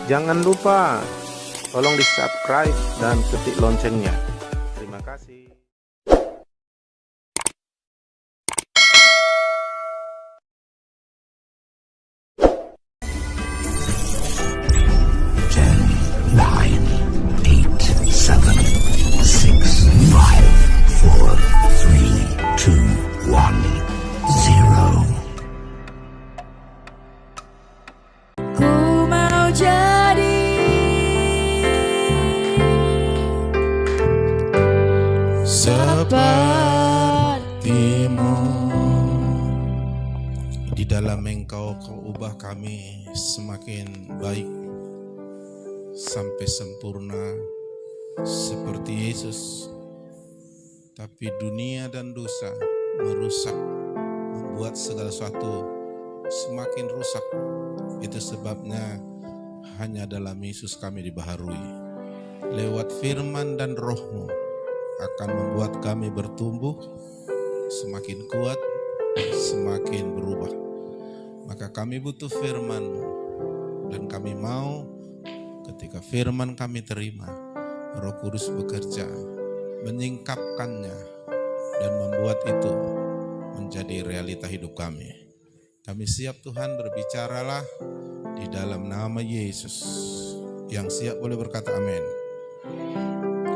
Jangan lupa tolong di-subscribe dan ketik loncengnya. Terima kasih. Sepertimu, di dalam Engkau kau ubah kami semakin baik sampai sempurna seperti Yesus. Tapi dunia dan dosa merusak, membuat segala sesuatu semakin rusak. Itu sebabnya hanya dalam Yesus kami dibaharui. Lewat firman dan roh-Mu akan membuat kami bertumbuh, semakin kuat, semakin berubah. Maka kami butuh firman-Mu, dan kami mau ketika firman kami terima, Roh Kudus bekerja, menyingkapkannya, dan membuat itu menjadi realita hidup kami. Kami siap Tuhan, berbicaralah di dalam nama Yesus. Yang siap boleh berkata amin.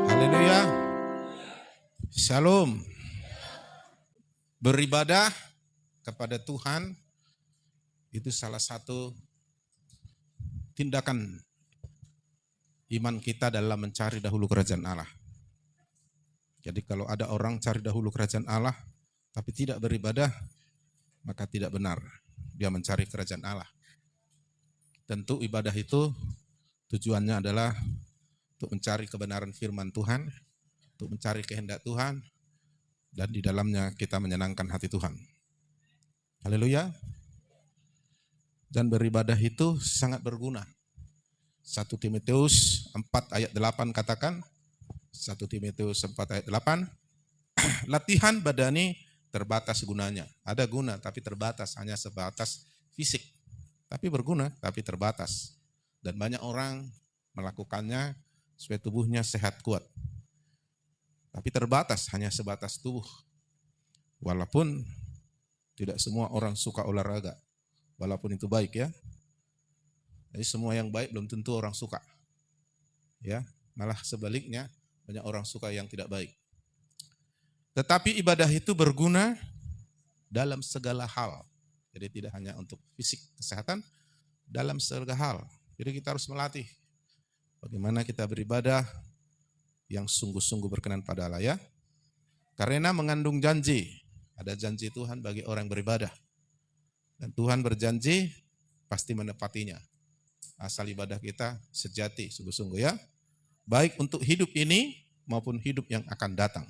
Haleluya. Shalom. Beribadah kepada Tuhan itu salah satu tindakan iman kita dalam mencari dahulu kerajaan Allah. Jadi kalau ada orang cari dahulu kerajaan Allah tapi tidak beribadah, maka tidak benar dia mencari kerajaan Allah. Tentu ibadah itu tujuannya adalah untuk mencari kebenaran firman Tuhan, untuk mencari kehendak Tuhan, dan di dalamnya kita menyenangkan hati Tuhan. Haleluya. Dan beribadah itu sangat berguna. 1 Timotius 4 ayat 8 katakan, 1 Timotius 4 ayat 8, latihan badani terbatas gunanya. Ada guna tapi terbatas, hanya sebatas fisik. Tapi berguna tapi terbatas. Dan banyak orang melakukannya supaya tubuhnya sehat kuat. Tapi terbatas, hanya sebatas tubuh. Walaupun tidak semua orang suka olahraga. Walaupun itu baik ya. Jadi semua yang baik belum tentu orang suka. Ya, malah sebaliknya banyak orang suka yang tidak baik. Tetapi ibadah itu berguna dalam segala hal. Jadi tidak hanya untuk fisik kesehatan, dalam segala hal. Jadi kita harus melatih bagaimana kita beribadah yang sungguh-sungguh berkenan pada Allah ya. Karena mengandung janji. Ada janji Tuhan bagi orang yang beribadah. Dan Tuhan berjanji pasti menepatinya. Asal ibadah kita sejati, sungguh-sungguh ya. Baik untuk hidup ini maupun hidup yang akan datang.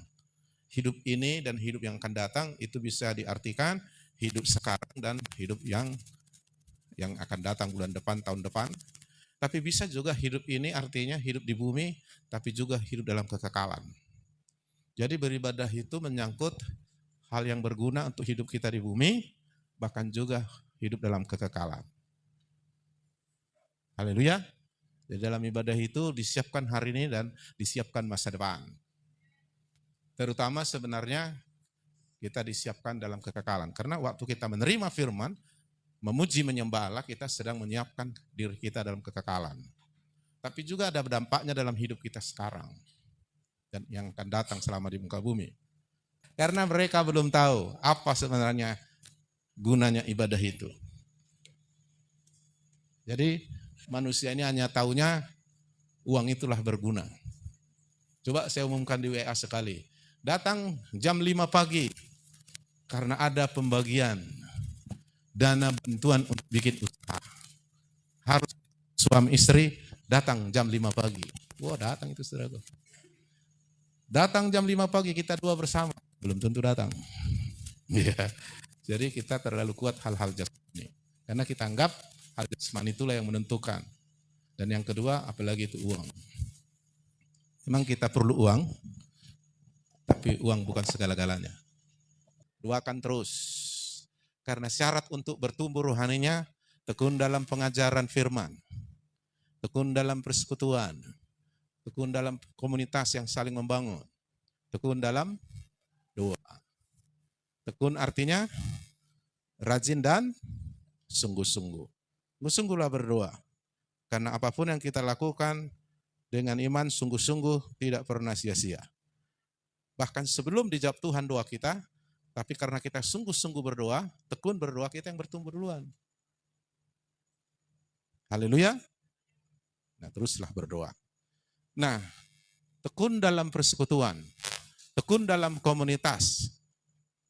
Hidup ini dan hidup yang akan datang itu bisa diartikan hidup sekarang dan hidup yang akan datang bulan depan, tahun depan. Tapi bisa juga hidup ini artinya hidup di bumi, tapi juga hidup dalam kekekalan. Jadi beribadah itu menyangkut hal yang berguna untuk hidup kita di bumi, bahkan juga hidup dalam kekekalan. Haleluya. Di dalam ibadah itu disiapkan hari ini dan disiapkan masa depan. Terutama sebenarnya kita disiapkan dalam kekekalan. Karena waktu kita menerima firman, memuji menyembah Allah, kita sedang menyiapkan diri kita dalam kekekalan. Tapi juga ada dampaknya dalam hidup kita sekarang. Dan yang akan datang selama di muka bumi. Karena mereka belum tahu apa sebenarnya gunanya ibadah itu. Jadi manusia ini hanya taunya uang itulah berguna. Coba saya umumkan di WA sekali. Datang jam 5 pagi karena ada pembagian dana bantuan untuk bikin usaha. Harus suami istri datang jam 5 pagi. Wah datang itu saudara. Datang jam 5 pagi kita dua bersama. Belum tentu datang. Ya. Jadi kita terlalu kuat hal-hal jasmani. Karena kita anggap hal jasmani itulah yang menentukan. Dan yang kedua apalagi itu uang. Memang kita perlu uang. Tapi uang bukan segala-galanya. Doakan terus. Karena syarat untuk bertumbuh rohaninya tekun dalam pengajaran firman. tekun dalam persekutuan, tekun dalam komunitas yang saling membangun, tekun dalam doa. Tekun artinya rajin dan sungguh-sungguh. Sungguh-sungguhlah berdoa. Karena apapun yang kita lakukan dengan iman sungguh-sungguh tidak pernah sia-sia. Bahkan sebelum dijawab Tuhan doa kita, tapi karena kita sungguh-sungguh berdoa, tekun berdoa, kita yang bertumbuh duluan. Haleluya. Nah, teruslah berdoa. Nah, tekun dalam persekutuan, tekun dalam komunitas,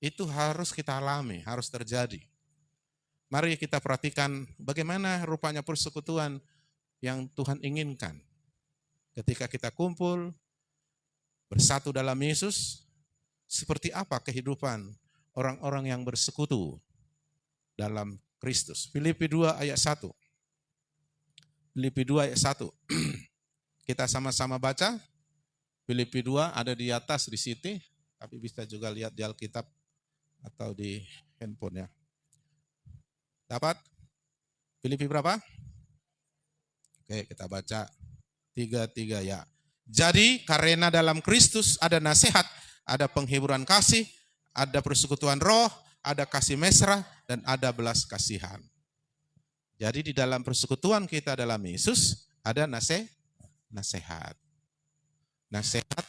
itu harus kita alami, harus terjadi. Mari kita perhatikan bagaimana rupanya persekutuan yang Tuhan inginkan. Ketika kita kumpul, bersatu dalam Yesus, seperti apa kehidupan orang-orang yang bersekutu dalam Kristus. Filipi 2 ayat 1. Filipi 2 ayat 1. Kita sama-sama baca. Filipi 2 ada di atas di sini, tapi bisa juga lihat di Alkitab atau di handphone ya. Dapat? Filipi berapa? Oke, kita baca 3 ya. Jadi karena dalam Kristus ada nasihat, ada penghiburan kasih, ada persekutuan roh, ada kasih mesra, dan ada belas kasihan. Jadi di dalam persekutuan kita dalam Yesus ada nasihat. Nasihat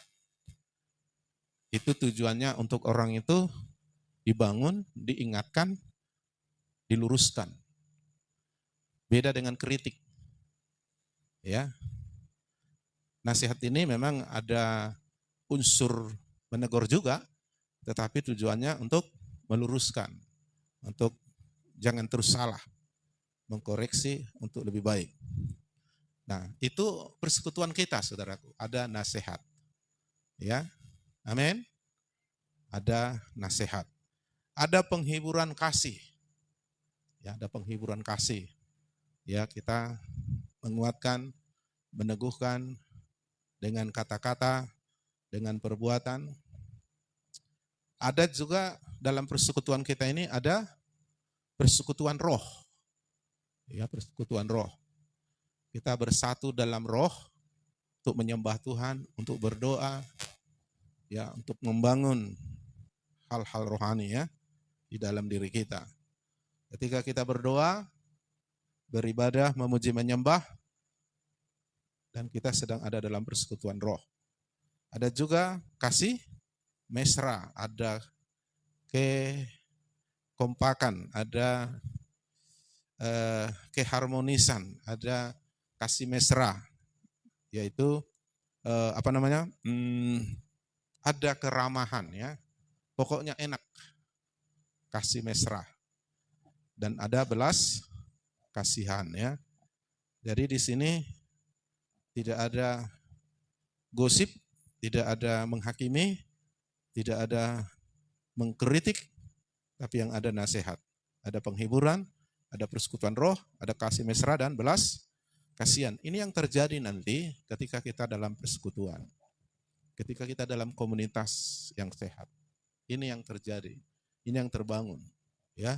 itu tujuannya untuk orang itu dibangun, diingatkan, diluruskan. Beda dengan kritik. Ya. Nasihat ini memang ada unsur menegur juga, tetapi tujuannya untuk meluruskan, untuk jangan terus salah, mengkoreksi untuk lebih baik. Nah, itu persekutuan kita, saudaraku, ada nasihat. Ya, amin. Ada nasihat. Ada penghiburan kasih. Ya, ada penghiburan kasih. Ya, kita menguatkan, meneguhkan dengan kata-kata, dengan perbuatan. Ada juga dalam persekutuan kita ini ada persekutuan roh. Ya, persekutuan roh. Kita bersatu dalam roh untuk menyembah Tuhan, untuk berdoa, ya, untuk membangun hal-hal rohani ya di dalam diri kita. Ketika kita berdoa, beribadah, memuji, menyembah, dan kita sedang ada dalam persekutuan roh. Ada juga kasih mesra, ada kekompakan, ada keharmonisan, ada kasih mesra, yaitu ada keramahan ya, pokoknya enak, kasih mesra, dan ada belas kasihan ya. Jadi di sini tidak ada gosip, tidak ada menghakimi, tidak ada mengkritik, tapi yang ada nasihat, ada penghiburan, ada persekutuan roh, ada kasih mesra dan belas kasihan. Ini yang terjadi nanti ketika kita dalam persekutuan, ketika kita dalam komunitas yang sehat. Ini yang terjadi, ini yang terbangun, ya.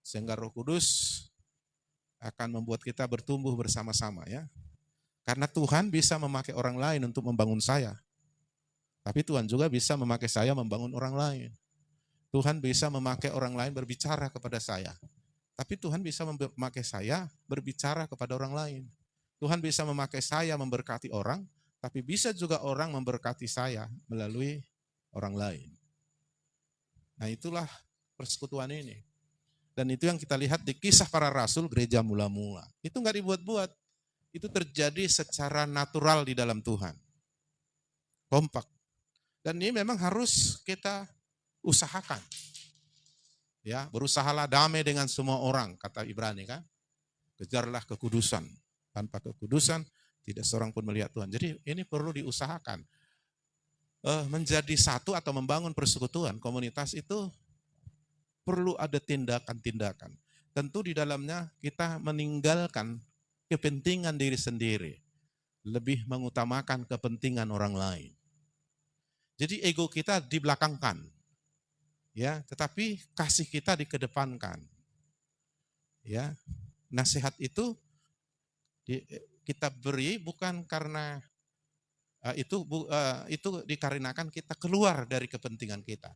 Sehingga Roh Kudus akan membuat kita bertumbuh bersama-sama, ya. Karena Tuhan bisa memakai orang lain untuk membangun saya. Tapi Tuhan juga bisa memakai saya membangun orang lain. Tuhan bisa memakai orang lain berbicara kepada saya. Tapi Tuhan bisa memakai saya berbicara kepada orang lain. Tuhan bisa memakai saya memberkati orang, tapi bisa juga orang memberkati saya melalui orang lain. Nah, itulah persekutuan ini. Dan itu yang kita lihat di Kisah Para Rasul gereja mula-mula. Itu enggak dibuat-buat. Itu terjadi secara natural di dalam Tuhan. Kompak. Dan ini memang harus kita usahakan. Ya, berusahalah damai dengan semua orang, kata Ibrani kan. Kejarlah kekudusan. Tanpa kekudusan tidak seorang pun melihat Tuhan. Jadi ini perlu diusahakan. Menjadi satu atau membangun persekutuan komunitas itu perlu ada tindakan-tindakan. Tentu di dalamnya kita meninggalkan kepentingan diri sendiri, lebih mengutamakan kepentingan orang lain. Jadi ego kita dibelakangkan, ya, tetapi kasih kita dikedepankan. Ya, nasihat itu kita beri bukan karena itu dikarenakan kita keluar dari kepentingan kita.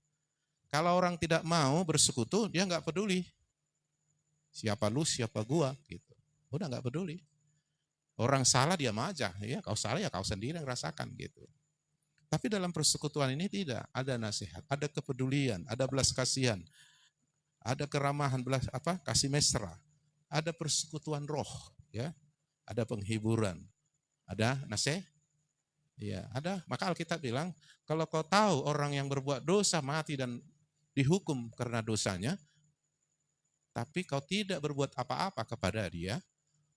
Kalau orang tidak mau bersekutu, dia nggak peduli. Siapa lu, siapa gua, gitu. Udah nggak peduli. Orang salah dia aja, ya kau salah ya kau sendiri yang rasakan gitu. Tapi dalam persekutuan ini tidak, ada nasihat, ada kepedulian, ada belas kasihan, ada keramahan, kasih mesra, ada persekutuan roh, ya, ada penghiburan, ada nasihat, ya, ada. Maka Alkitab bilang, kalau kau tahu orang yang berbuat dosa mati dan dihukum karena dosanya, tapi kau tidak berbuat apa-apa kepada dia,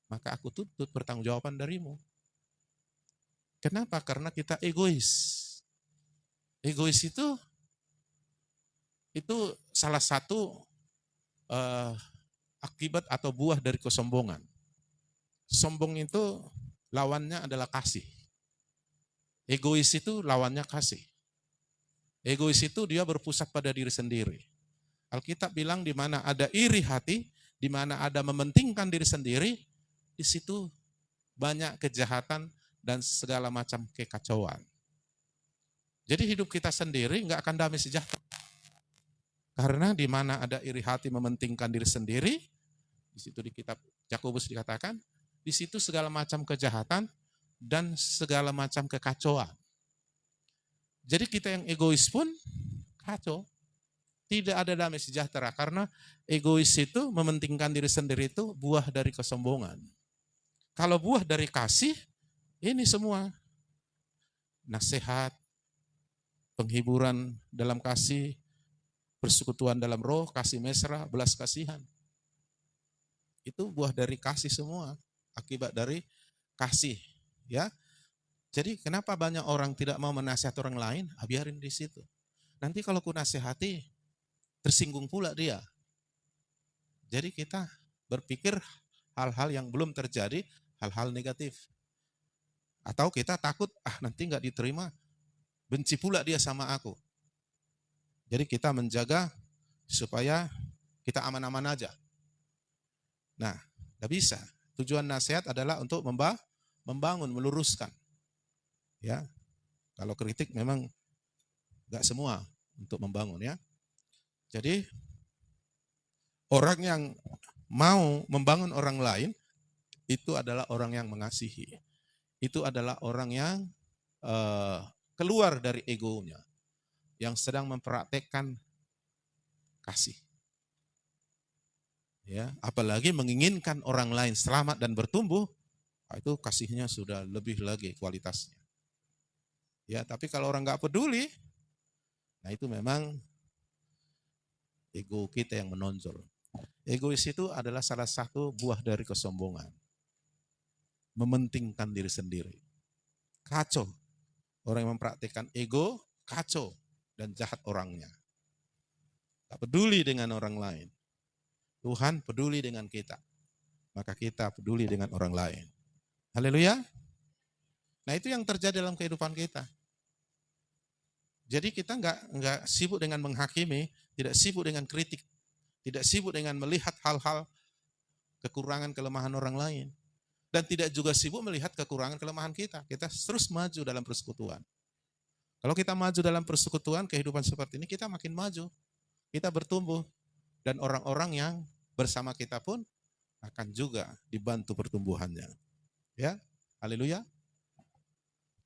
maka aku tuntut pertanggungjawaban darimu. Kenapa? Karena kita egois. Egois itu salah satu akibat atau buah dari kesombongan. Sombong itu lawannya adalah kasih. Egois itu lawannya kasih. Egois itu dia berpusat pada diri sendiri. Alkitab bilang di mana ada iri hati, di mana ada mementingkan diri sendiri, di situ banyak kejahatan dan segala macam kekacauan. Jadi hidup kita sendiri nggak akan damai sejahtera. Karena di mana ada iri hati mementingkan diri sendiri, di situ di kitab Yakobus dikatakan, di situ segala macam kejahatan dan segala macam kekacauan. Jadi kita yang egois pun kacau. Tidak ada damai sejahtera karena egois itu mementingkan diri sendiri itu buah dari kesombongan. Kalau buah dari kasih, ini semua nasihat, penghiburan dalam kasih, persekutuan dalam roh, kasih mesra, belas kasihan. Itu buah dari kasih semua, akibat dari kasih, ya. Jadi kenapa banyak orang tidak mau menasihati orang lain? Biarin di situ. Nanti kalau ku nasihati, tersinggung pula dia. Jadi kita berpikir hal-hal yang belum terjadi, hal-hal negatif. Atau kita takut, nanti nggak diterima, benci pula dia sama aku. Jadi kita menjaga supaya kita aman-aman aja. Nah, nggak bisa. Tujuan nasihat adalah untuk membangun, meluruskan. Ya, kalau kritik memang nggak semua untuk membangun ya. Jadi orang yang mau membangun orang lain itu adalah orang yang mengasihi. Itu adalah orang yang keluar dari egonya, yang sedang mempraktekkan kasih. Ya, apalagi menginginkan orang lain selamat dan bertumbuh, itu kasihnya sudah lebih lagi kualitasnya. Ya, tapi kalau orang nggak peduli, nah itu memang ego kita yang menonjol. Egois itu adalah salah satu buah dari kesombongan. Mementingkan diri sendiri. Kacau. Orang yang mempraktikkan ego, kacau dan jahat orangnya. Tak peduli dengan orang lain. Tuhan peduli dengan kita. Maka kita peduli dengan orang lain. Haleluya. Nah itu yang terjadi dalam kehidupan kita. Jadi kita nggak sibuk dengan menghakimi, tidak sibuk dengan kritik, tidak sibuk dengan melihat hal-hal kekurangan kelemahan orang lain. Dan tidak juga sibuk melihat kekurangan kelemahan kita. Kita terus maju dalam persekutuan. Kalau kita maju dalam persekutuan, kehidupan seperti ini, kita makin maju. Kita bertumbuh. Dan orang-orang yang bersama kita pun akan juga dibantu pertumbuhannya. Ya, haleluya.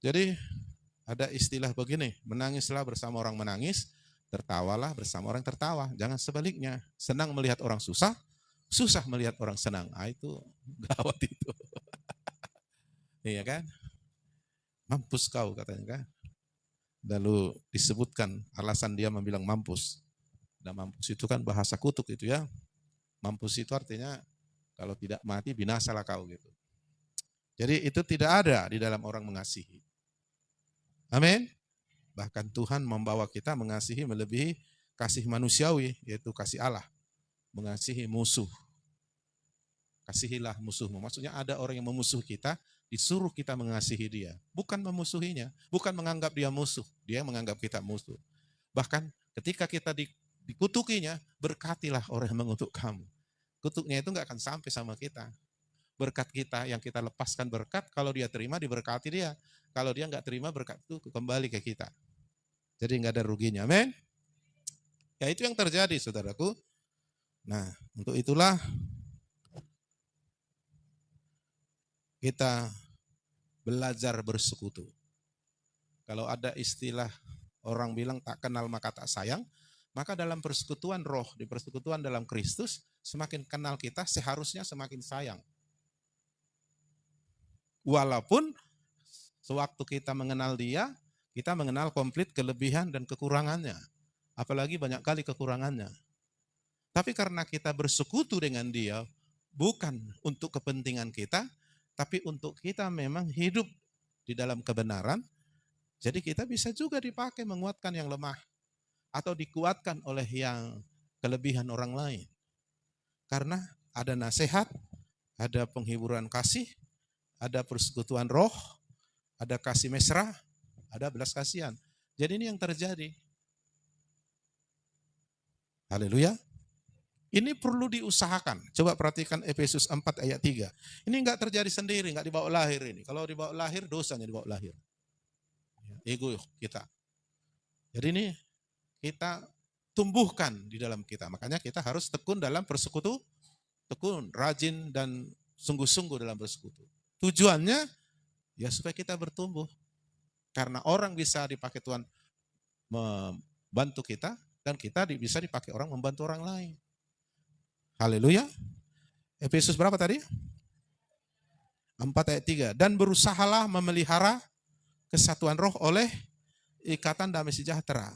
Jadi ada istilah begini, menangislah bersama orang menangis, tertawalah bersama orang tertawa. Jangan sebaliknya, senang melihat orang susah, susah melihat orang senang. Itu gawat itu. Iya kan? Mampus kau katanya kan. Lalu disebutkan alasan dia membilang mampus. Dan mampus itu kan bahasa kutuk itu ya. Mampus itu artinya kalau tidak mati binasalah kau gitu. Jadi itu tidak ada di dalam orang mengasihi. Amin. Bahkan Tuhan membawa kita mengasihi melebihi kasih manusiawi, yaitu kasih Allah. Mengasihi musuh. Kasihilah musuhmu. Maksudnya ada orang yang memusuh kita, disuruh kita mengasihi dia. Bukan memusuhinya, bukan menganggap dia musuh. Dia menganggap kita musuh. Bahkan ketika kita dikutukinya, berkatilah orang yang mengutuk kamu. Kutuknya itu nggak akan sampai sama kita. berkat kita yang kita lepaskan berkat, kalau dia terima diberkati dia. Kalau dia nggak terima berkat itu kembali ke kita. Jadi nggak ada ruginya. Amin. Ya itu yang terjadi saudaraku. Nah untuk itulah kita belajar bersekutu. Kalau ada istilah orang bilang tak kenal maka tak sayang, maka dalam persekutuan roh, di persekutuan dalam Kristus, semakin kenal kita seharusnya semakin sayang. Walaupun sewaktu kita mengenal dia, kita mengenal komplit kelebihan dan kekurangannya. Apalagi banyak kali kekurangannya. Tapi karena kita bersekutu dengan dia, bukan untuk kepentingan kita, tapi untuk kita memang hidup di dalam kebenaran, jadi kita bisa juga dipakai menguatkan yang lemah, atau dikuatkan oleh yang kelebihan orang lain. Karena ada nasihat, ada penghiburan kasih, ada persekutuan roh, ada kasih mesra, ada belas kasihan. Jadi ini yang terjadi. Haleluya. Ini perlu diusahakan. Coba perhatikan Efesus 4 ayat 3. Ini enggak terjadi sendiri, enggak dibawa lahir ini. Kalau dibawa lahir, dosanya dibawa lahir. Ego kita. Jadi ini kita tumbuhkan di dalam kita. Makanya kita harus tekun dalam persekutu, tekun, rajin dan sungguh-sungguh dalam bersekutu. Tujuannya ya supaya kita bertumbuh. Karena orang bisa dipakai Tuhan membantu kita, dan kita bisa dipakai orang membantu orang lain. Haleluya. Efesus berapa tadi? 4 ayat 3. Dan berusahalah memelihara kesatuan roh oleh ikatan damai sejahtera.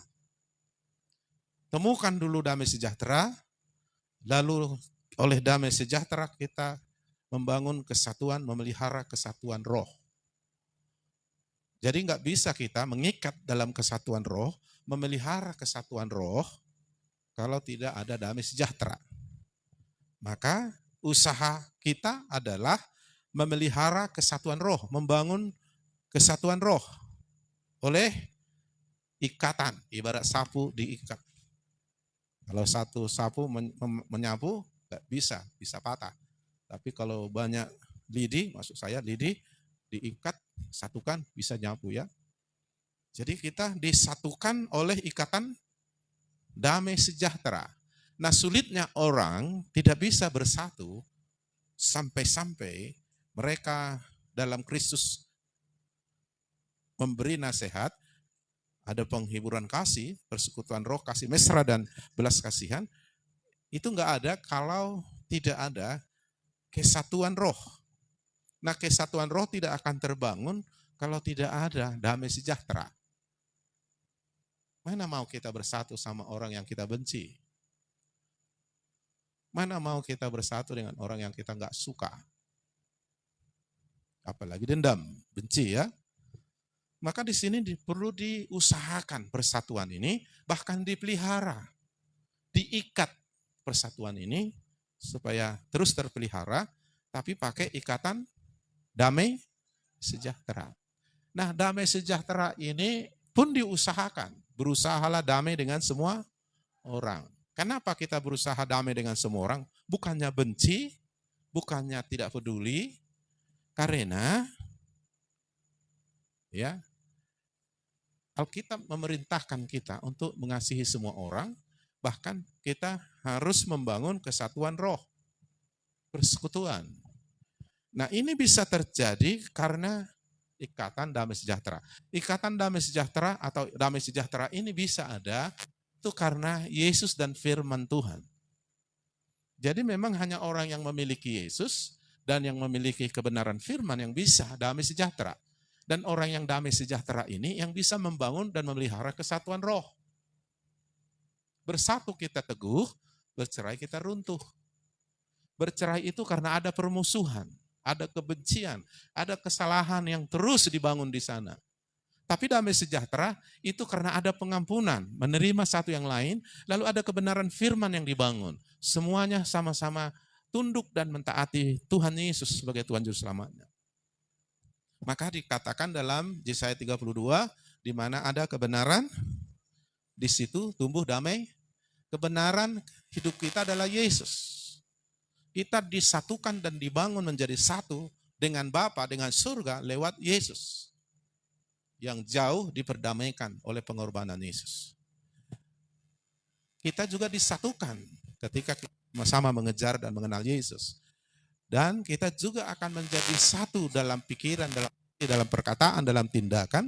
Temukan dulu damai sejahtera, lalu oleh damai sejahtera kita membangun kesatuan, memelihara kesatuan roh. Jadi nggak bisa kita mengikat dalam kesatuan roh, memelihara kesatuan roh, kalau tidak ada damai sejahtera. Maka usaha kita adalah memelihara kesatuan roh, membangun kesatuan roh oleh ikatan, ibarat sapu diikat. Kalau satu sapu menyapu, nggak bisa patah. Tapi kalau banyak lidi, maksud saya lidi, diikat, satukan, bisa nyapu ya. Jadi kita disatukan oleh ikatan damai sejahtera. Nah sulitnya orang tidak bisa bersatu sampai-sampai mereka dalam Kristus memberi nasihat, ada penghiburan kasih, persekutuan roh, kasih mesra dan belas kasihan, itu enggak ada kalau tidak ada kesatuan roh. Nah kesatuan roh tidak akan terbangun kalau tidak ada damai sejahtera. Mana mau kita bersatu sama orang yang kita benci? Mana mau kita bersatu dengan orang yang kita enggak suka? Apalagi dendam, benci ya. Maka di sini perlu diusahakan persatuan ini, bahkan dipelihara, diikat persatuan ini supaya terus terpelihara, tapi pakai ikatan damai sejahtera. Nah damai sejahtera ini pun diusahakan, berusahalah damai dengan semua orang. Kenapa kita berusaha damai dengan semua orang? Bukannya benci, bukannya tidak peduli, karena ya Alkitab memerintahkan kita untuk mengasihi semua orang, bahkan kita harus membangun kesatuan roh, persekutuan. Nah ini bisa terjadi karena ikatan damai sejahtera. Ikatan damai sejahtera atau damai sejahtera ini bisa ada itu karena Yesus dan firman Tuhan. Jadi memang hanya orang yang memiliki Yesus dan yang memiliki kebenaran firman yang bisa damai sejahtera. Dan orang yang damai sejahtera ini yang bisa membangun dan memelihara kesatuan roh. Bersatu kita teguh, bercerai kita runtuh. Bercerai itu karena ada permusuhan, ada kebencian, ada kesalahan yang terus dibangun di sana. Tapi damai sejahtera itu karena ada pengampunan, menerima satu yang lain, lalu ada kebenaran firman yang dibangun. Semuanya sama-sama tunduk dan mentaati Tuhan Yesus sebagai Tuhan Juru Selamatnya. Maka dikatakan dalam Yesaya 32, di mana ada kebenaran, di situ tumbuh damai. Kebenaran hidup kita adalah Yesus. Kita disatukan dan dibangun menjadi satu dengan Bapa, dengan surga lewat Yesus. Yang jauh diperdamaikan oleh pengorbanan Yesus. Kita juga disatukan ketika kita sama-sama mengejar dan mengenal Yesus. Dan kita juga akan menjadi satu dalam pikiran, dalam perkataan, dalam tindakan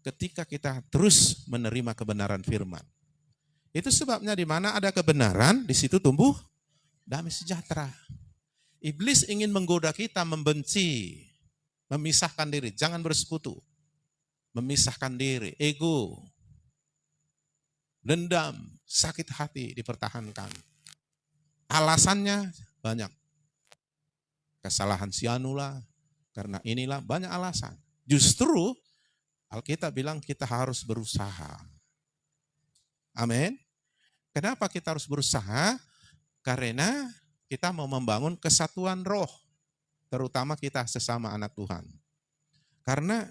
ketika kita terus menerima kebenaran firman. Itu sebabnya di mana ada kebenaran, di situ tumbuh damai sejahtera. Iblis ingin menggoda kita membenci, memisahkan diri, jangan bersekutu. Memisahkan diri, ego, dendam, sakit hati dipertahankan. Alasannya banyak. Kesalahan si Anula, karena inilah banyak alasan. Justru Alkitab bilang kita harus berusaha. Amin. Kenapa kita harus berusaha? Karena kita mau membangun kesatuan roh, terutama kita sesama anak Tuhan. Karena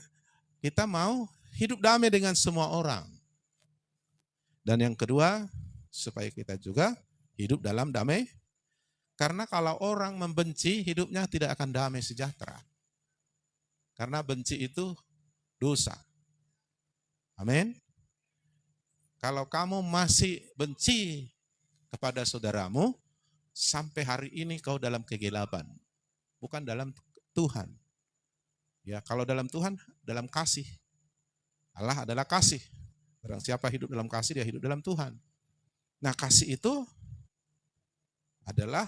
kita mau hidup damai dengan semua orang. Dan yang kedua, supaya kita juga hidup dalam damai. Karena kalau orang membenci, hidupnya tidak akan damai sejahtera. Karena benci itu dosa. Amin. Kalau kamu masih benci kepada saudaramu, sampai hari ini kau dalam kegelapan, bukan dalam Tuhan. Ya, kalau dalam Tuhan, dalam kasih. Allah adalah kasih. Barang siapa hidup dalam kasih, dia hidup dalam Tuhan. Nah, kasih itu adalah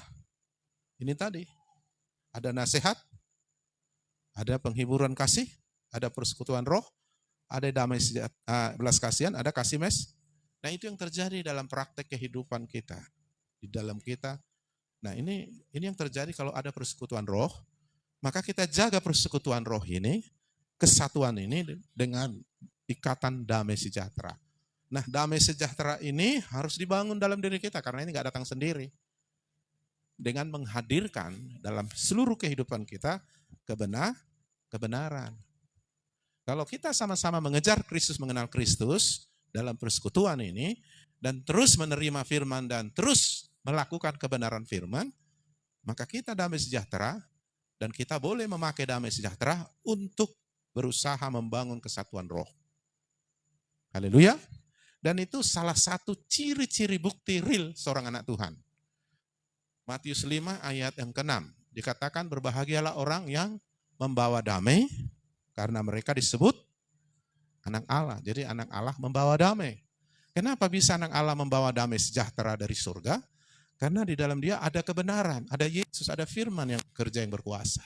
ini tadi. Ada nasihat, ada penghiburan kasih, ada persekutuan roh, ada damai belas kasihan, ada kasih mes. Nah, itu yang terjadi dalam praktek kehidupan kita. Di dalam kita. Nah, ini yang terjadi kalau ada persekutuan roh, maka kita jaga persekutuan roh ini, kesatuan ini dengan ikatan damai sejahtera. Nah, damai sejahtera ini harus dibangun dalam diri kita, karena ini gak datang sendiri. Dengan menghadirkan dalam seluruh kehidupan kita kebenaran. Kalau kita sama-sama mengejar Kristus, mengenal Kristus dalam persekutuan ini, dan terus menerima firman dan terus melakukan kebenaran firman, maka kita damai sejahtera dan kita boleh memakai damai sejahtera untuk berusaha membangun kesatuan roh. Haleluya. Dan itu salah satu ciri-ciri bukti real seorang anak Tuhan. Matius 5 ayat yang ke-6. Dikatakan berbahagialah orang yang membawa damai karena mereka disebut anak Allah. Jadi anak Allah membawa damai. Kenapa bisa anak Allah membawa damai sejahtera dari surga? Karena di dalam dia ada kebenaran, ada Yesus, ada firman yang kerja yang berkuasa.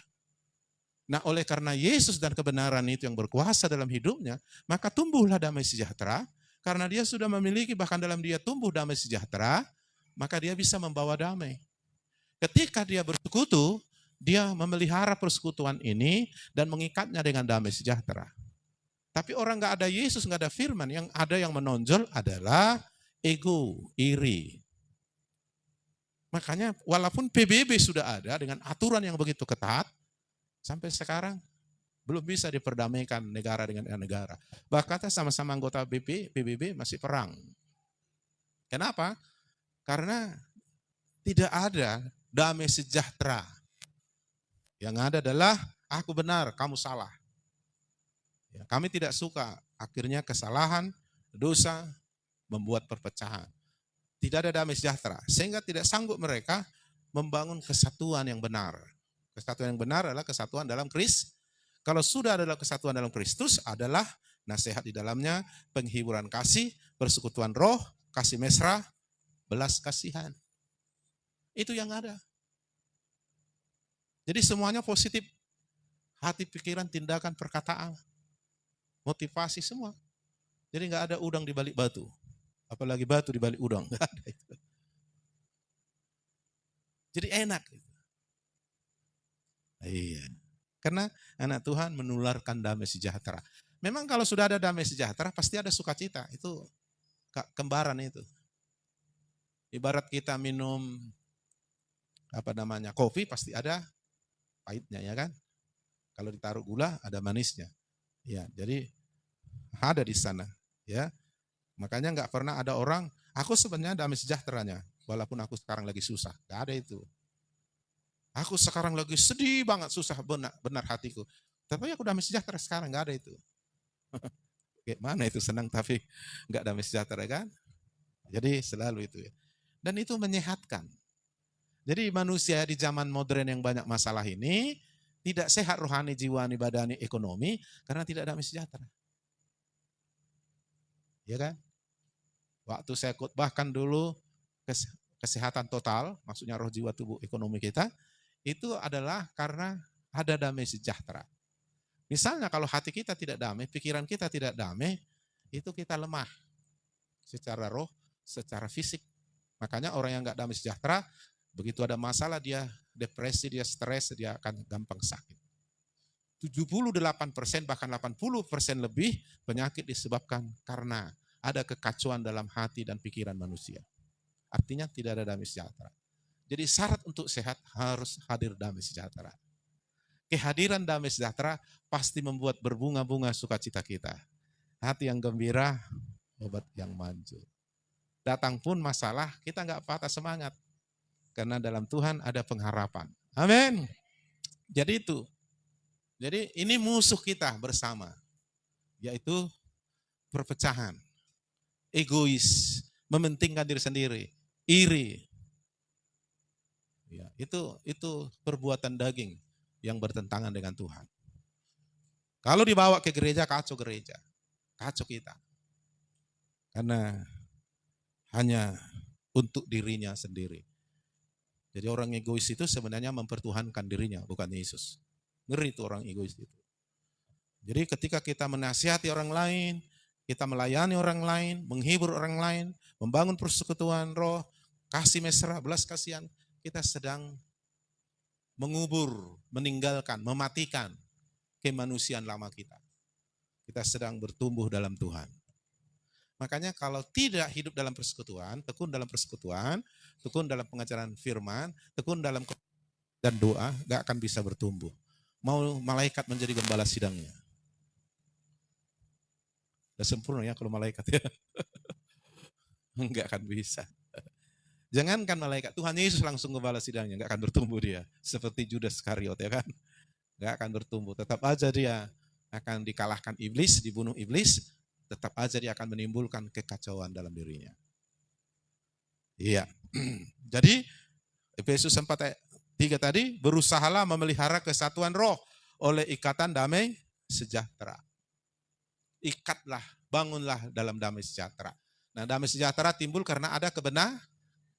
Nah, oleh karena Yesus dan kebenaran itu yang berkuasa dalam hidupnya, maka tumbuhlah damai sejahtera. Karena dia sudah memiliki, bahkan dalam dia tumbuh damai sejahtera, maka dia bisa membawa damai. Ketika dia bersekutu, dia memelihara persekutuan ini dan mengikatnya dengan damai sejahtera. Tapi orang nggak ada Yesus, nggak ada firman, yang ada yang menonjol adalah ego, iri. Makanya walaupun PBB sudah ada dengan aturan yang begitu ketat, sampai sekarang belum bisa diperdamaikan negara dengan negara. Bahkan sama-sama anggota PBB masih perang. Kenapa? Karena tidak ada damai sejahtera. Yang ada adalah aku benar, kamu salah. Ya, kami tidak suka, akhirnya kesalahan, dosa membuat perpecahan. Tidak ada damai sejahtera, sehingga tidak sanggup mereka membangun kesatuan yang benar. Kesatuan yang benar adalah kesatuan dalam Kristus. Kalau sudah adalah kesatuan dalam Kristus, adalah nasihat di dalamnya, penghiburan kasih, persekutuan roh, kasih mesra, belas kasihan. Itu yang ada. Jadi semuanya positif. Hati, pikiran, tindakan, perkataan, motivasi semua. Jadi nggak ada udang di balik batu. Apalagi batu di balik udang. Nggak ada itu. Jadi enak. Iya. Karena anak Tuhan menularkan damai sejahtera. Memang kalau sudah ada damai sejahtera, pasti ada sukacita. Itu kembaran itu. Ibarat kita minum kopi, pasti ada pahitnya, ya kan? Kalau ditaruh gula, ada manisnya. Ya, jadi ada di sana, ya. Makanya nggak pernah ada orang, aku sebenarnya damai sejahteranya, walaupun aku sekarang lagi susah. Nggak ada itu. Aku sekarang lagi sedih banget, susah benar hatiku. Tapi aku damai sejahtera sekarang, nggak ada itu. Gimana itu senang tapi nggak damai sejahtera kan? Jadi selalu itu ya. Dan itu menyehatkan. Jadi manusia di zaman modern yang banyak masalah ini tidak sehat rohani, jiwani, badani, ekonomi karena tidak damai sejahtera. Ya kan? Waktu saya khotbahkan dulu kesehatan total, maksudnya roh, jiwa, tubuh, ekonomi kita, itu adalah karena ada damai sejahtera. Misalnya kalau hati kita tidak damai, pikiran kita tidak damai, itu kita lemah secara roh, secara fisik. Makanya orang yang nggak damai sejahtera, begitu ada masalah dia depresi, dia stres, dia akan gampang sakit. 78% bahkan 80% lebih penyakit disebabkan karena ada kekacauan dalam hati dan pikiran manusia. Artinya tidak ada damai sejahtera. Jadi syarat untuk sehat harus hadir damai sejahtera. Kehadiran damai sejahtera pasti membuat berbunga-bunga sukacita kita. Hati yang gembira, obat yang manjur. Datang pun masalah, kita nggak patah semangat. Karena dalam Tuhan ada pengharapan. Amin. Jadi itu. Jadi ini musuh kita bersama. Yaitu perpecahan. Egois. Mementingkan diri sendiri. Iri. Ya, itu perbuatan daging yang bertentangan dengan Tuhan. Kalau dibawa ke gereja, kacau gereja. Kacau kita. Karena hanya untuk dirinya sendiri. Jadi orang egois itu sebenarnya mempertuhankan dirinya, bukan Yesus. Ngeri itu orang egois itu. Jadi ketika kita menasihati orang lain, kita melayani orang lain, menghibur orang lain, membangun persekutuan roh, kasih mesra, belas kasihan, kita sedang mengubur, meninggalkan, mematikan kemanusiaan lama kita. Kita sedang bertumbuh dalam Tuhan. Makanya kalau tidak hidup dalam persekutuan, tekun dalam persekutuan, tekun dalam pengajaran firman, tekun dalam dan doa, gak akan bisa bertumbuh. Mau malaikat menjadi gembala sidangnya. Udah sempurna ya kalau malaikat ya. Enggak akan bisa. Jangankan malaikat, Tuhan Yesus langsung gembala sidangnya, enggak akan bertumbuh dia. Seperti Judas Iskariot ya kan. Enggak akan bertumbuh, tetap aja dia akan dikalahkan iblis, dibunuh iblis, tetap aja dia akan menimbulkan kekacauan dalam dirinya. Iya. Jadi Efesus 4:3 tadi, berusahalah memelihara kesatuan roh oleh ikatan damai sejahtera. Ikatlah, bangunlah dalam damai sejahtera. Nah, damai sejahtera timbul karena ada kebenaran.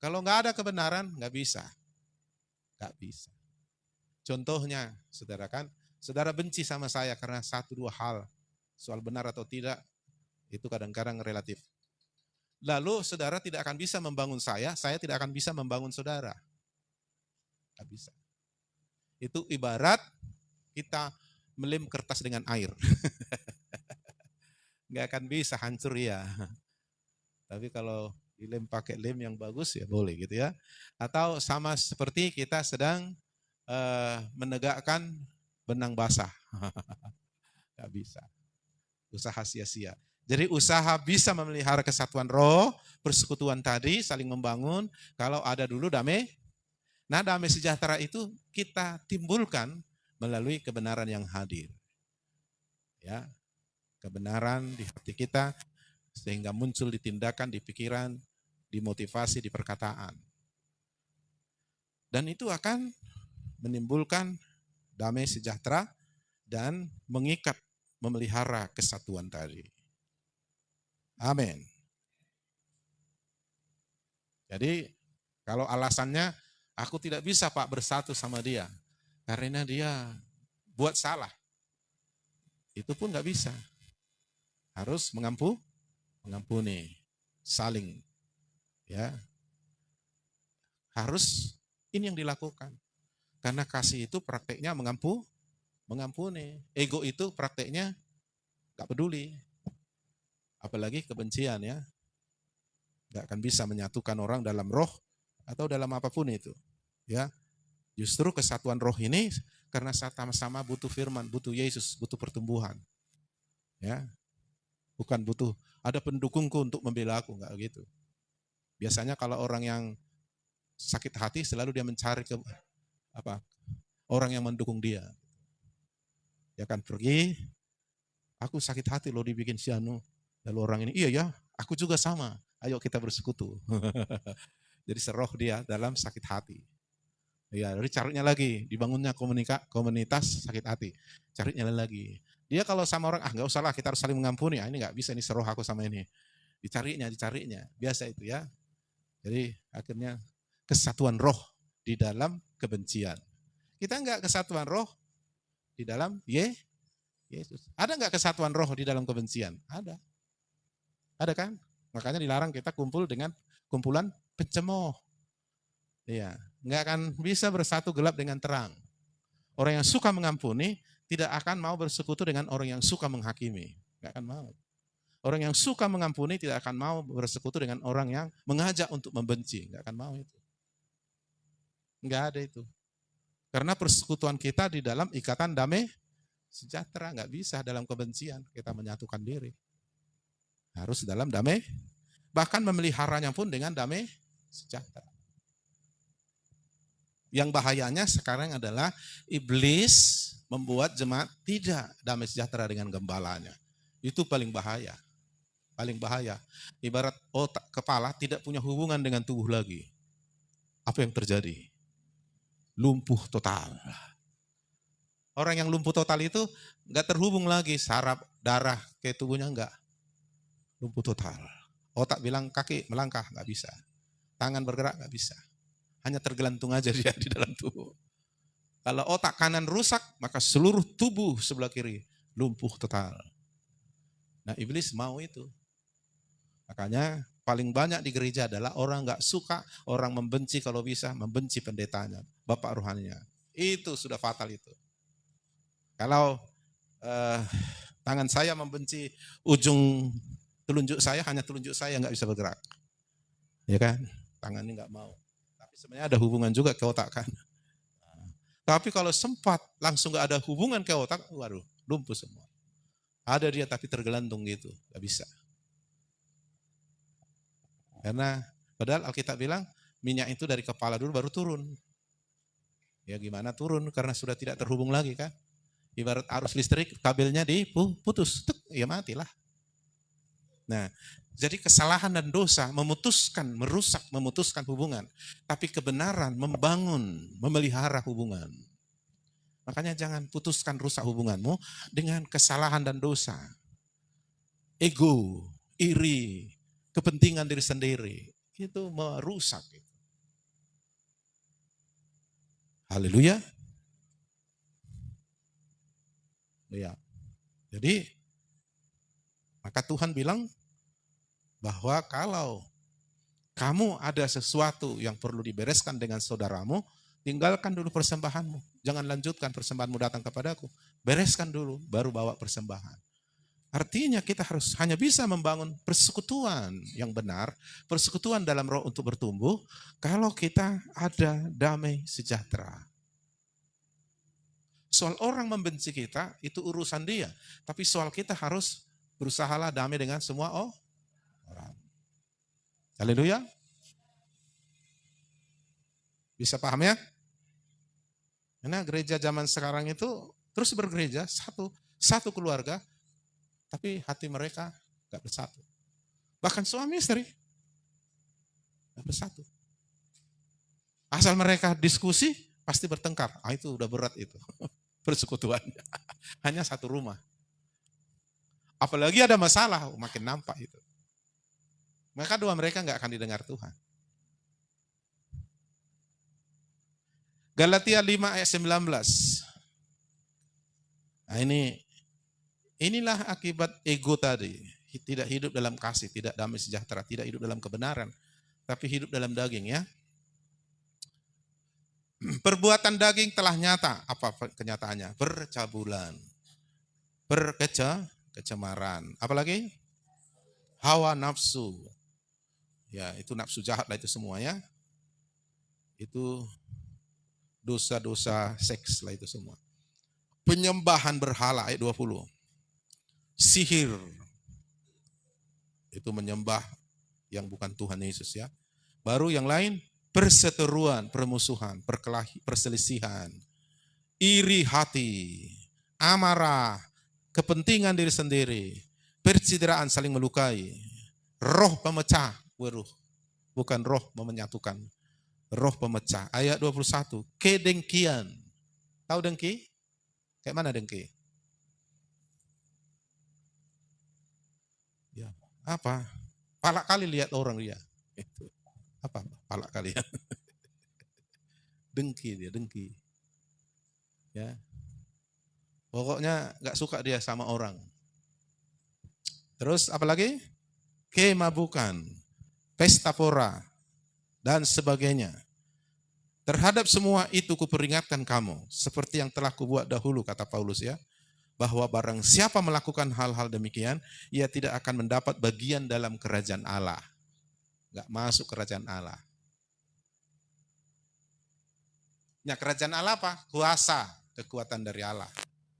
Kalau nggak ada kebenaran, nggak bisa. Nggak bisa. Contohnya, saudara kan, saudara benci sama saya karena 1-2 hal. Soal benar atau tidak, itu kadang-kadang relatif. Lalu saudara tidak akan bisa membangun saya tidak akan bisa membangun saudara. Nggak bisa. Itu ibarat kita melem kertas dengan air. Nggak akan bisa, hancur ya. Tapi kalau dilem pakai lem yang bagus ya boleh gitu ya. Atau sama seperti kita sedang menegakkan benang basah. Nggak bisa. Usaha sia-sia. Jadi usaha bisa memelihara kesatuan roh, persekutuan tadi, saling membangun, kalau ada dulu damai. Nah, damai sejahtera itu kita timbulkan melalui kebenaran yang hadir. Ya, kebenaran di hati kita, sehingga muncul di tindakan, di pikiran, di motivasi, di perkataan. Dan itu akan menimbulkan damai sejahtera dan mengikat, memelihara kesatuan tadi. Amin. Jadi kalau alasannya, aku tidak bisa Pak bersatu sama dia, karena dia buat salah. Itu pun nggak bisa. Harus mengampuni, saling. Ya, harus ini yang dilakukan. Karena kasih itu prakteknya mengampuni. Ego itu prakteknya gak peduli. Apalagi kebencian ya. Gak akan bisa menyatukan orang dalam roh atau dalam apapun itu. Ya, justru kesatuan roh ini karena sama-sama butuh firman, butuh Yesus, butuh pertumbuhan. Ya, bukan butuh ada pendukungku untuk membela aku, enggak gitu. Biasanya kalau orang yang sakit hati selalu dia mencari apa orang yang mendukung dia. Dia akan pergi, aku sakit hati loh dibikin si anu. Lalu orang ini, iya ya, aku juga sama. Ayo kita bersekutu. Jadi seroh dia dalam sakit hati. Ya, jadi carinya lagi, dibangunnya komunitas sakit hati. Carinya lagi. Dia kalau sama orang, nggak usah lah, kita harus saling mengampuni. Ini nggak bisa, ini seroh aku sama ini. Dicarinya. Biasa itu ya. Jadi akhirnya kesatuan roh di dalam kebencian. Kita nggak kesatuan roh di dalam Yesus. Ada nggak kesatuan roh di dalam kebencian? Ada. Ada kan? Makanya dilarang kita kumpul dengan kumpulan pencemooh. Iya, nggak akan bisa bersatu gelap dengan terang. Orang yang suka mengampuni tidak akan mau bersekutu dengan orang yang suka menghakimi. Nggak akan mau. Orang yang suka mengampuni tidak akan mau bersekutu dengan orang yang mengajak untuk membenci. Nggak akan mau itu. Nggak ada itu. Karena persekutuan kita di dalam ikatan damai sejahtera. Nggak bisa dalam kebencian kita menyatukan diri. Harus dalam damai. Bahkan memeliharanya pun dengan damai sejahtera. Yang bahayanya sekarang adalah iblis membuat jemaat tidak damai sejahtera dengan gembalanya. Itu paling bahaya. Paling bahaya. Ibarat otak kepala tidak punya hubungan dengan tubuh lagi. Apa yang terjadi? Lumpuh total. Orang yang lumpuh total itu nggak terhubung lagi saraf darah ke tubuhnya, enggak. Lumpuh total. Otak bilang kaki melangkah, nggak bisa. Tangan bergerak, nggak bisa. Hanya tergelantung aja dia di dalam tubuh. Kalau otak kanan rusak, maka seluruh tubuh sebelah kiri lumpuh total. Nah, iblis mau itu. Makanya paling banyak di gereja adalah orang nggak suka, orang membenci kalau bisa, membenci pendetanya, bapak rohaninya. Itu sudah fatal itu. Kalau tangan saya membenci ujung telunjuk saya, hanya telunjuk saya nggak bisa bergerak. Ya kan? Tangannya nggak mau. Sebenarnya ada hubungan juga ke otak kan. Tapi kalau sempat langsung gak ada hubungan ke otak, waduh, lumpuh semua. Ada dia tapi tergelantung gitu, gak bisa. Karena padahal Alkitab bilang minyak itu dari kepala dulu baru turun. Ya gimana turun karena sudah tidak terhubung lagi kan. Ibarat arus listrik kabelnya diputus, ya matilah. Nah, jadi kesalahan dan dosa memutuskan hubungan. Tapi kebenaran membangun, memelihara hubungan. Makanya jangan putuskan rusak hubunganmu dengan kesalahan dan dosa. Ego, iri, kepentingan diri sendiri. Itu merusak. Haleluya. Ya. Jadi, maka Tuhan bilang, bahwa kalau kamu ada sesuatu yang perlu dibereskan dengan saudaramu, tinggalkan dulu persembahanmu. Jangan lanjutkan persembahanmu datang kepadaku. Bereskan dulu, baru bawa persembahan. Artinya kita harus hanya bisa membangun persekutuan yang benar, persekutuan dalam roh untuk bertumbuh, kalau kita ada damai sejahtera. Soal orang membenci kita, itu urusan dia. Tapi soal kita harus berusahalah damai dengan semua orang. Haleluya. Bisa paham ya? Karena gereja zaman sekarang itu terus bergereja, satu keluarga, tapi hati mereka gak bersatu. Bahkan suami istri gak bersatu. Asal mereka diskusi, pasti bertengkar. Itu udah berat itu. Persekutuannya. Hanya satu rumah. Apalagi ada masalah, makin nampak itu. Maka doa mereka nggak akan didengar Tuhan. Galatia 5 ayat 19. Nah inilah akibat ego tadi. Tidak hidup dalam kasih, tidak damai sejahtera, tidak hidup dalam kebenaran, tapi hidup dalam daging ya. Perbuatan daging telah nyata. Apa kenyataannya? Percabulan, kecemaran. Apalagi? Hawa nafsu. Ya, itu nafsu jahat lah itu semuanya. Itu dosa-dosa seks lah itu semua. Penyembahan berhala ayat 20. Sihir. Itu menyembah yang bukan Tuhan Yesus ya. Baru yang lain perseteruan, permusuhan, perselisihan, iri hati, amarah, kepentingan diri sendiri, percideraan saling melukai, roh pemecah, bukan roh menyatukan, roh pemecah. Ayat 21, kedengkian. Tahu dengki? Kayak mana dengki? Ya, apa? Palak kali lihat orang dia. Itu. Apa? Palak kali ya. Dengki dia, dengki. Ya. Pokoknya nggak suka dia sama orang. Terus apa lagi? Kemabukan, pesta pora, dan sebagainya. Terhadap semua itu kuperingatkan kamu, seperti yang telah kubuat dahulu, kata Paulus ya, bahwa barang siapa melakukan hal-hal demikian, ia tidak akan mendapat bagian dalam kerajaan Allah. Nggak masuk kerajaan Allah. Ya, kerajaan Allah apa? Kuasa, kekuatan dari Allah.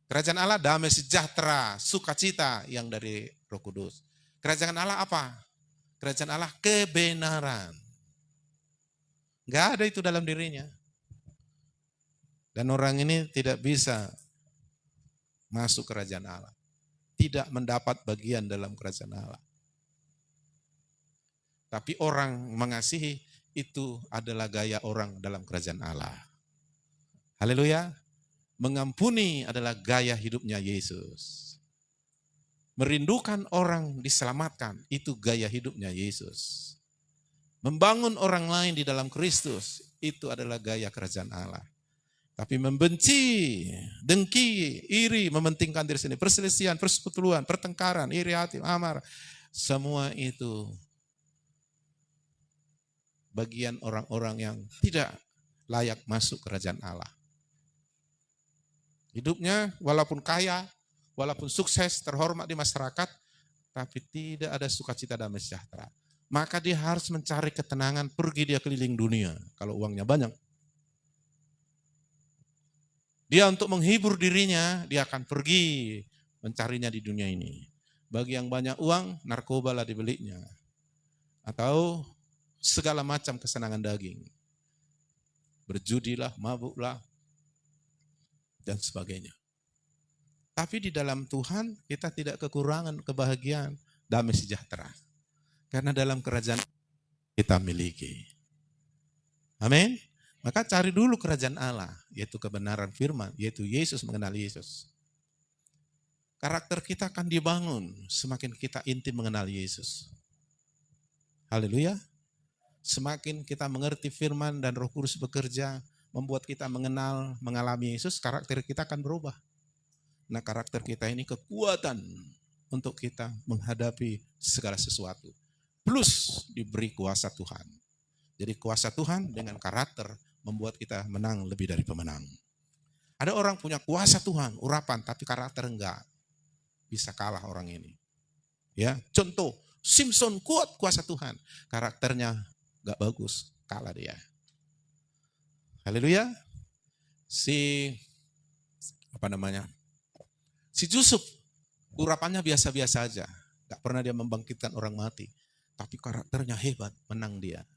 Kerajaan Allah damai sejahtera, sukacita yang dari Roh Kudus. Kerajaan Allah apa? Kerajaan Allah kebenaran. Enggak ada itu dalam dirinya. Dan orang ini tidak bisa masuk kerajaan Allah. Tidak mendapat bagian dalam kerajaan Allah. Tapi orang mengasihi itu adalah gaya orang dalam kerajaan Allah. Haleluya. Mengampuni adalah gaya hidupnya Yesus. Merindukan orang diselamatkan, itu gaya hidupnya Yesus. Membangun orang lain di dalam Kristus, itu adalah gaya kerajaan Allah. Tapi membenci, dengki, iri, mementingkan diri sendiri, perselisihan, persekutuan, pertengkaran, iri hati, amarah, semua itu bagian orang-orang yang tidak layak masuk kerajaan Allah. Hidupnya walaupun kaya, walaupun sukses, terhormat di masyarakat, tapi tidak ada sukacita damai sejahtera. Maka dia harus mencari ketenangan, pergi dia keliling dunia, kalau uangnya banyak. Dia untuk menghibur dirinya, dia akan pergi mencarinya di dunia ini. Bagi yang banyak uang, narkoba lah dibelinya. Atau segala macam kesenangan daging. Berjudilah, mabuklah, dan sebagainya. Tapi di dalam Tuhan kita tidak kekurangan kebahagiaan, damai sejahtera. Karena dalam kerajaan kita miliki. Amin. Maka cari dulu kerajaan Allah, yaitu kebenaran firman, yaitu Yesus, mengenal Yesus. Karakter kita akan dibangun semakin kita intim mengenal Yesus. Haleluya. Semakin kita mengerti firman dan Roh Kudus bekerja, membuat kita mengenal, mengalami Yesus, karakter kita akan berubah. Nah, karakter kita ini kekuatan untuk kita menghadapi segala sesuatu. Plus diberi kuasa Tuhan. Jadi kuasa Tuhan dengan karakter membuat kita menang lebih dari pemenang. Ada orang punya kuasa Tuhan, urapan, tapi karakter enggak. Bisa kalah orang ini. Ya, contoh, Simpson kuat kuasa Tuhan, karakternya enggak bagus, kalah dia. Haleluya. Si Yusuf, urapannya biasa-biasa aja. Gak pernah dia membangkitkan orang mati. Tapi karakternya hebat, menang dia.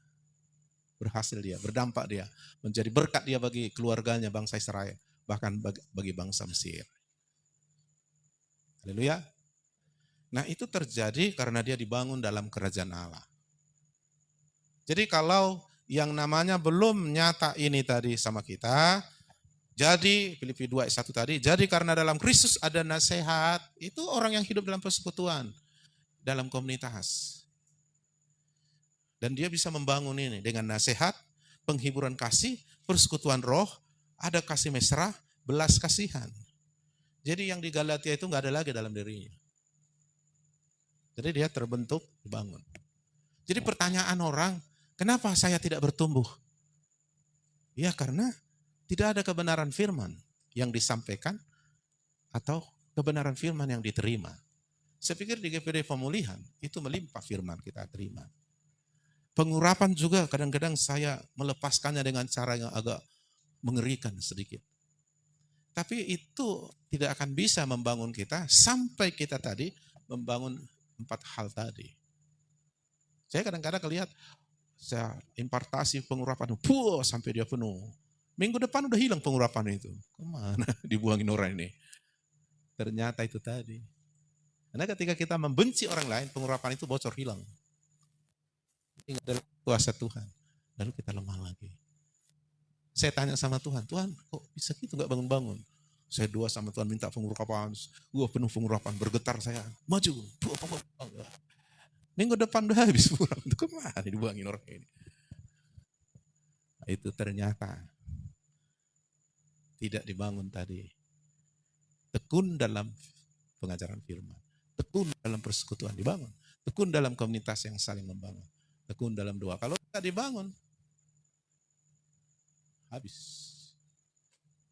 Berhasil dia, berdampak dia. Menjadi berkat dia bagi keluarganya, bangsa Israel. Bahkan bagi bangsa Mesir. Haleluya. Nah itu terjadi karena dia dibangun dalam kerajaan Allah. Jadi kalau yang namanya belum nyata ini tadi sama kita, jadi Filipi 2 ayat 1 tadi, jadi karena dalam Kristus ada nasihat, itu orang yang hidup dalam persekutuan, dalam komunitas. Dan dia bisa membangun ini dengan nasihat, penghiburan kasih, persekutuan roh, ada kasih mesra, belas kasihan. Jadi yang di Galatia itu nggak ada lagi dalam dirinya. Jadi dia terbentuk, dibangun. Jadi pertanyaan orang, kenapa saya tidak bertumbuh? Ya karena tidak ada kebenaran firman yang disampaikan atau kebenaran firman yang diterima. Saya pikir di GPD pemulihan itu melimpah firman kita terima. Pengurapan juga kadang-kadang saya melepaskannya dengan cara yang agak mengerikan sedikit. Tapi itu tidak akan bisa membangun kita sampai kita tadi membangun 4 hal tadi. Saya kadang-kadang lihat Saya impartasi pengurapan, sampai dia penuh. Minggu depan udah hilang pengurapan itu. Kemana dibuangin orang ini? Ternyata itu tadi. Karena ketika kita membenci orang lain, pengurapan itu bocor, hilang. Ini adalah kuasa Tuhan. Lalu kita lemah lagi. Saya tanya sama Tuhan, Tuhan kok bisa gitu gak bangun-bangun? Saya doa sama Tuhan minta pengurapan, penuh pengurapan, bergetar saya, maju. Minggu depan udah habis pengurapan, itu kemana dibuangin orang ini? Nah, itu ternyata tidak dibangun tadi. Tekun dalam pengajaran firman, tekun dalam persekutuan dibangun, tekun dalam komunitas yang saling membangun, tekun dalam doa. Kalau tidak dibangun, habis.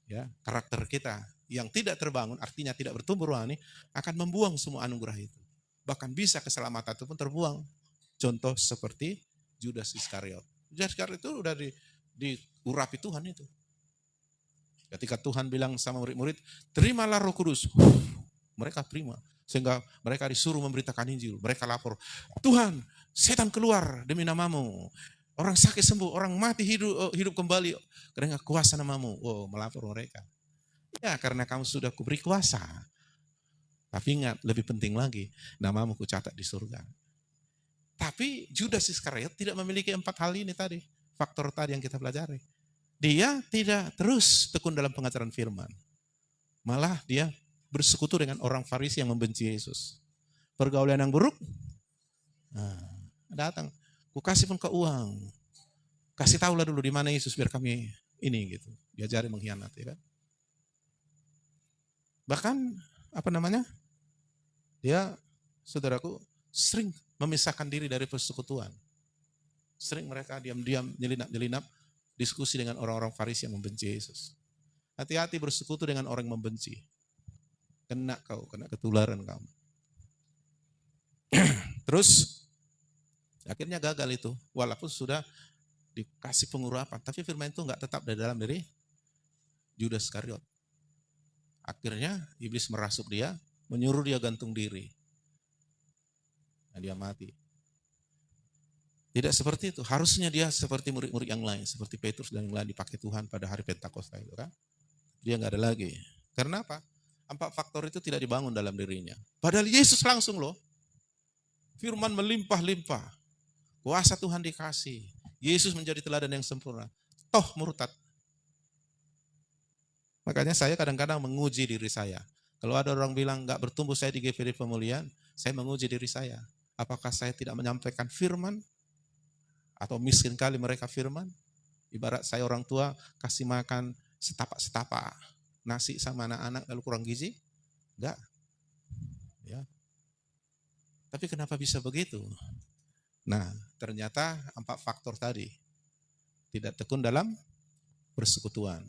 Ya, karakter kita yang tidak terbangun, artinya tidak bertumbuh rohani, akan membuang semua anugerah itu. Bahkan bisa keselamatan itu pun terbuang. Contoh seperti Judas Iskariot. Judas Iskariot itu udah diurapi Tuhan itu. Ketika Tuhan bilang sama murid-murid, terimalah Roh Kudus. Mereka terima. Sehingga mereka disuruh memberitakan Injil. Mereka lapor, Tuhan, setan keluar demi namamu. Orang sakit sembuh, orang mati hidup kembali karena kuasa namamu. Oh, melapor mereka. Ya, karena kamu sudah kuberi kuasa. Tapi ingat, lebih penting lagi, namamu kucatat di surga. Tapi Judas Iskariot tidak memiliki 4 hal ini tadi. Faktor tadi yang kita pelajari. Dia tidak terus tekun dalam pengajaran firman. Malah dia bersekutu dengan orang Farisi yang membenci Yesus. Pergaulan yang buruk, datang. Ku kasih pun ke uang. Kasih tahulah dulu di mana Yesus biar kami ini gitu. Diajari mengkhianati kan. Bahkan dia saudaraku sering memisahkan diri dari persekutuan. Sering mereka diam-diam nyelinap diskusi dengan orang-orang Farisi yang membenci Yesus. Hati-hati bersekutu dengan orang yang membenci. Kena ketularan kamu. Terus akhirnya gagal itu, walaupun sudah dikasih pengurapan, tapi firman itu enggak tetap di dalam diri Judas Iskariot. Akhirnya iblis merasuk dia, menyuruh dia gantung diri. Nah, dia mati. Tidak seperti itu, harusnya dia seperti murid-murid yang lain, seperti Petrus dan yang lain dipakai Tuhan pada hari Pentakosta itu kan. Dia enggak ada lagi. Karena apa? 4 faktor itu tidak dibangun dalam dirinya. Padahal Yesus langsung loh. Firman melimpah-limpah. Kuasa Tuhan dikasih. Yesus menjadi teladan yang sempurna. Toh murtad. Makanya saya kadang-kadang menguji diri saya. Kalau ada orang bilang enggak bertumbuh saya di GPD Pemulihan, saya menguji diri saya. Apakah saya tidak menyampaikan firman? Atau miskin kali mereka firman? Ibarat saya orang tua kasih makan setapak-setapak nasi sama anak-anak lalu kurang gizi? Enggak. Ya. Tapi kenapa bisa begitu? Nah, ternyata 4 faktor tadi. Tidak tekun dalam persekutuan.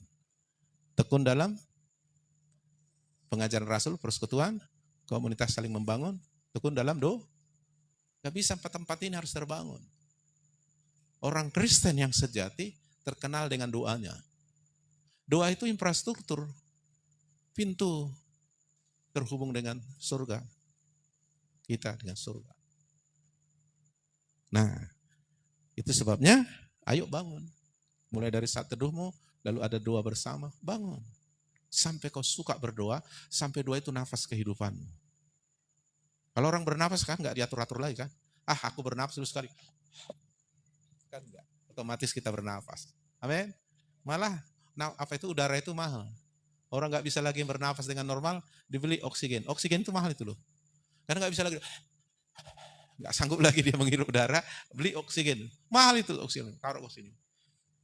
Tekun dalam pengajaran Rasul, persekutuan, komunitas saling membangun, tekun dalam doa. Gak bisa 4 tempat ini harus terbangun. Orang Kristen yang sejati terkenal dengan doanya. Doa itu infrastruktur, pintu terhubung dengan surga. Kita dengan surga. Nah, itu sebabnya ayo bangun. Mulai dari saat teduhmu, lalu ada doa bersama, bangun. Sampai kau suka berdoa, sampai doa itu nafas kehidupanmu. Kalau orang bernafas kan nggak diatur-atur lagi kan. Aku bernafas dulu sekali. Kan enggak. Otomatis kita bernafas. Amin. Malah udara itu mahal. Orang nggak bisa lagi bernafas dengan normal, dibeli oksigen. Oksigen itu mahal itu loh. Karena nggak bisa lagi, nggak sanggup lagi dia menghirup udara, beli oksigen. Mahal itu oksigen, taruh oksigen.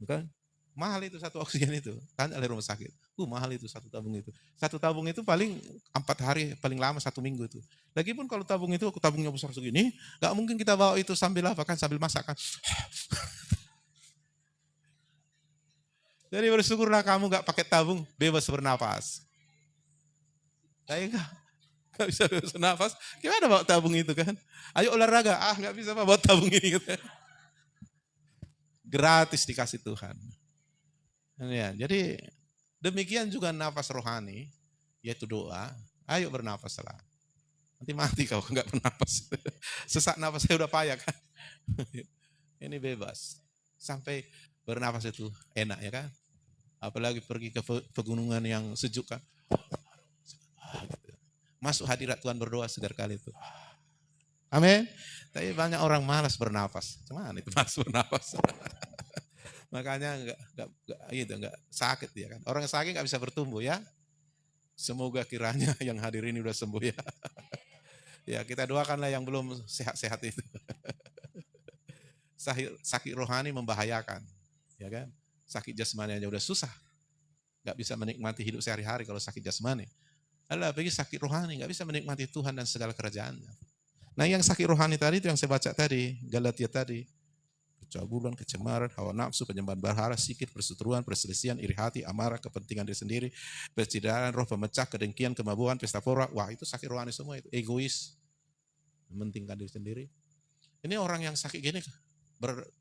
Bukan? Mahal itu satu oksigen itu. Tanya oleh rumah sakit. Mahal itu satu tabung itu. Satu tabung itu paling 4 hari, paling lama 1 minggu itu. Lagipun kalau tabung itu, tabungnya besar segini, nggak mungkin kita bawa itu sambil sambil masak kan. Jadi bersyukurlah kamu nggak pakai tabung, bebas bernapas. Saya nggak bisa bebas bernafas, gimana bawa tabung itu kan? Ayo olahraga, nggak bisa bawa tabung ini. Gitu. Gratis dikasih Tuhan. Ya, jadi demikian juga nafas rohani, yaitu doa. Ayo bernafaslah. Nanti mati kau nggak bernafas. Sesak nafas saya udah payah kan. Ini bebas. Sampai bernapas itu enak ya kan. Apalagi pergi ke pegunungan yang sejuk kan. Masuk hadirat Tuhan berdoa segar kali itu. Amin. Tapi banyak orang malas bernapas. Cuman itu malas bernapas. Makanya enggak sakit ya kan. Orang yang sakit enggak bisa bertumbuh ya. Semoga kiranya yang hadir ini udah sembuh ya. Ya kita doakanlah yang belum sehat-sehat itu. Sakit rohani membahayakan, ya kan? Sakit jasmani aja udah susah, nggak bisa menikmati hidup sehari-hari kalau sakit jasmani. Alah, bagi sakit rohani nggak bisa menikmati Tuhan dan segala kerajaannya. Nah, yang sakit rohani tadi itu yang saya baca tadi, Galatia tadi, percabulan, kecemaran, hawa nafsu, penyembahan berhala, sikit, perseteruan, perselisihan, iri hati, amarah, kepentingan diri sendiri, percidaraan, roh pemecah, kedengkian, kemabuan, pesta pora. Wah, itu sakit rohani semua itu. Egois, mementingkan diri sendiri. Ini orang yang sakit gini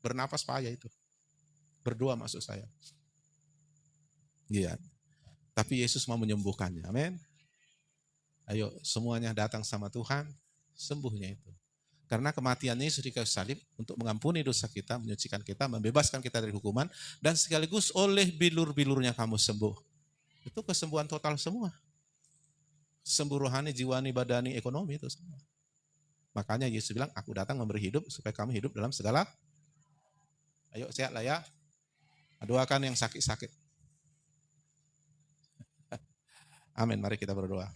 bernapas payah itu. Berdoa maksud saya. Iya. Tapi Yesus mau menyembuhkannya. Amin. Ayo semuanya datang sama Tuhan, sembuhnya itu. Karena kematian Yesus di kayu salib untuk mengampuni dosa kita, menyucikan kita, membebaskan kita dari hukuman, dan sekaligus oleh bilur-bilurnya kamu sembuh. Itu kesembuhan total semua. Sembuh rohani, jiwani, badani, ekonomi itu semua. Makanya Yesus bilang, aku datang memberi hidup supaya kamu hidup dalam segala. Ayo sehat lah ya. Doakan yang sakit-sakit. Amin. Mari kita berdoa.